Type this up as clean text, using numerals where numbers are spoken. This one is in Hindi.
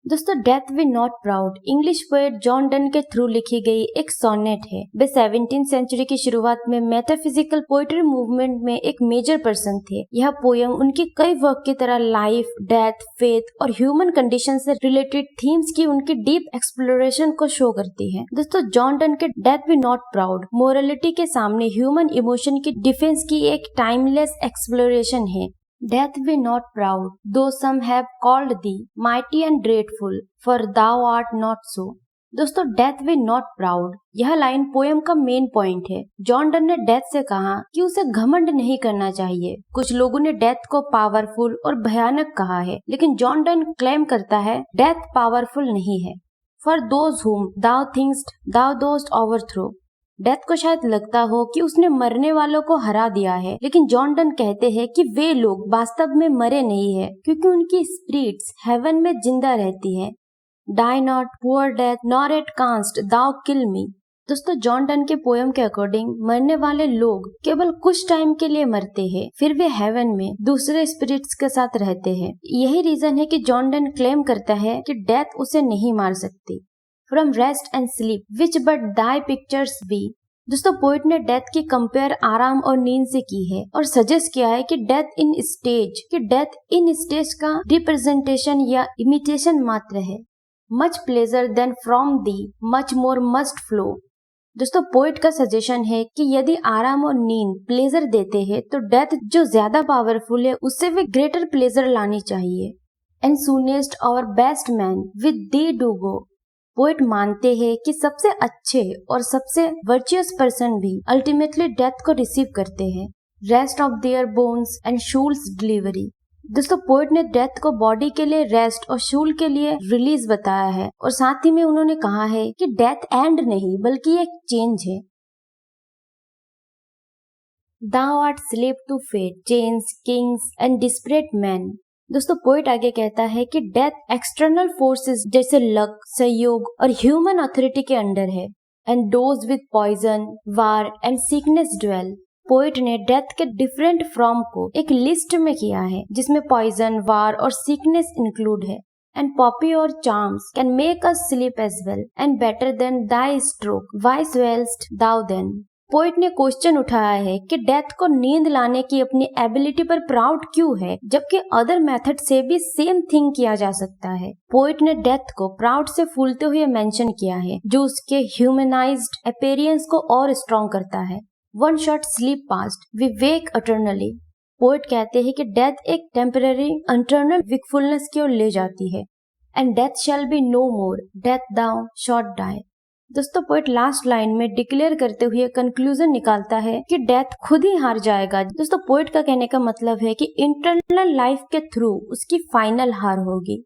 दोस्तों, death be not proud English poet John Donne के थ्रू लिखी गई एक सोनेट है। वे 17वीं सेंचुरी की शुरुआत में मेटाफिजिकल पोएट्री मूवमेंट में एक मेजर पर्सन थे। यह पोयम उनकी कई वर्क की तरह लाइफ, डेथ, फेथ और ह्यूमन कंडीशन से रिलेटेड थीम्स की उनकी डीप एक्सप्लोरेशन को शो करती है। दोस्तों, जॉन डन के death be not proud morality के सामने ह्यूमन इमोशन की डिफेंस की एक टाइमलेस एक्सप्लोरेशन है। Death be not proud, though some have called thee mighty and dreadful, for thou art not so. दोस्तों, डेथ वी नॉट प्राउड यह लाइन पोएम का मेन पॉइंट है। जॉन डन ने डेथ से कहा कि उसे घमंड नहीं करना चाहिए। कुछ लोगों ने डेथ को पावरफुल और भयानक कहा है, लेकिन जॉन डन क्लेम करता है डेथ पावरफुल नहीं है। For those whom thou thinkst thou dost overthrow, death को शायद लगता हो कि उसने मरने वालों को हरा दिया है, लेकिन जॉन डन कहते हैं कि वे लोग वास्तव में मरे नहीं है, क्योंकि उनकी स्पिरिट्स हेवन में जिंदा रहती है। Die not, poor death, nor yet canst thou kill me. दोस्तों, जॉन डन के पोएम के अकॉर्डिंग मरने वाले लोग केवल कुछ टाइम के लिए मरते हैं, फिर वे हेवन में दूसरे स्पिरिट्स के साथ रहते हैं। यही रीजन है कि जॉन डन क्लेम करता है कि डेथ उसे नहीं मार सकती। From rest and sleep, which but thy pictures be. दोस्तों, पोइट ने डेथ की कंपेयर आराम और नींद से की है और सजेस्ट किया है कि डेथ इन स्टेज का रिप्रेजेंटेशन या इमिटेशन मात्र है। Much pleasure then from thee, much more must flow. दोस्तों, पोइट का सजेशन है कि यदि आराम और नींद प्लेजर देते हैं, तो डेथ जो ज्यादा पावरफुल है उससे वे ग्रेटर प्लेजर लानी चाहिए। And soonest our best man with thee do go. Poet मानते हैं कि सबसे अच्छे और सबसे वर्चुअस पर्सन भी अल्टीमेटली डेथ को रिसीव करते हैं। Rest of their bones and souls delivery. दोस्तों, पोएट ने डेथ को बॉडी के लिए रेस्ट और शूल के लिए रिलीज बताया है, और साथ ही में उन्होंने कहा है कि डेथ एंड नहीं बल्कि एक चेंज है। Thou art slave to fate, chains, kings and desperate men. दोस्तों, पोइट आगे कहता है कि डेथ एक्सटर्नल फोर्सेस जैसे लक, सहयोग और ह्यूमन अथॉरिटी के अंडर है। And dost with poison, war and sickness dwell. Poet ने डेथ के डिफरेंट फॉर्म को एक लिस्ट में किया है, जिसमें पॉइजन, वार और सिकनेस इंक्लूड है। एंड पॉपी और charms can make us sleep as well and better than thy stroke, why swell'st thou then. Poet ने क्वेश्चन उठाया है कि डेथ को नींद लाने की अपनी एबिलिटी पर प्राउड क्यों है, जबकि अदर मेथड से भी सेम थिंग किया जा सकता है। पोइट ने डेथ को प्राउड से फूलते हुए मेंशन किया है, जो उसके ह्यूमनाइज्ड अपीयरेंस को और स्ट्रॉन्ग करता है। One short sleep past, we wake eternally. Poet कहते हैं कि डेथ एक टेम्पररी इंटरनल विकफुलनेस की ओर ले जाती है। And death shall be no more, death thou shalt die. दोस्तों, पोइट लास्ट लाइन में डिक्लेयर करते हुए कंक्लूजन निकालता है कि डेथ खुद ही हार जाएगा। दोस्तों, पोइट का कहने का मतलब है कि इंटरनल लाइफ के थ्रू उसकी फाइनल हार होगी।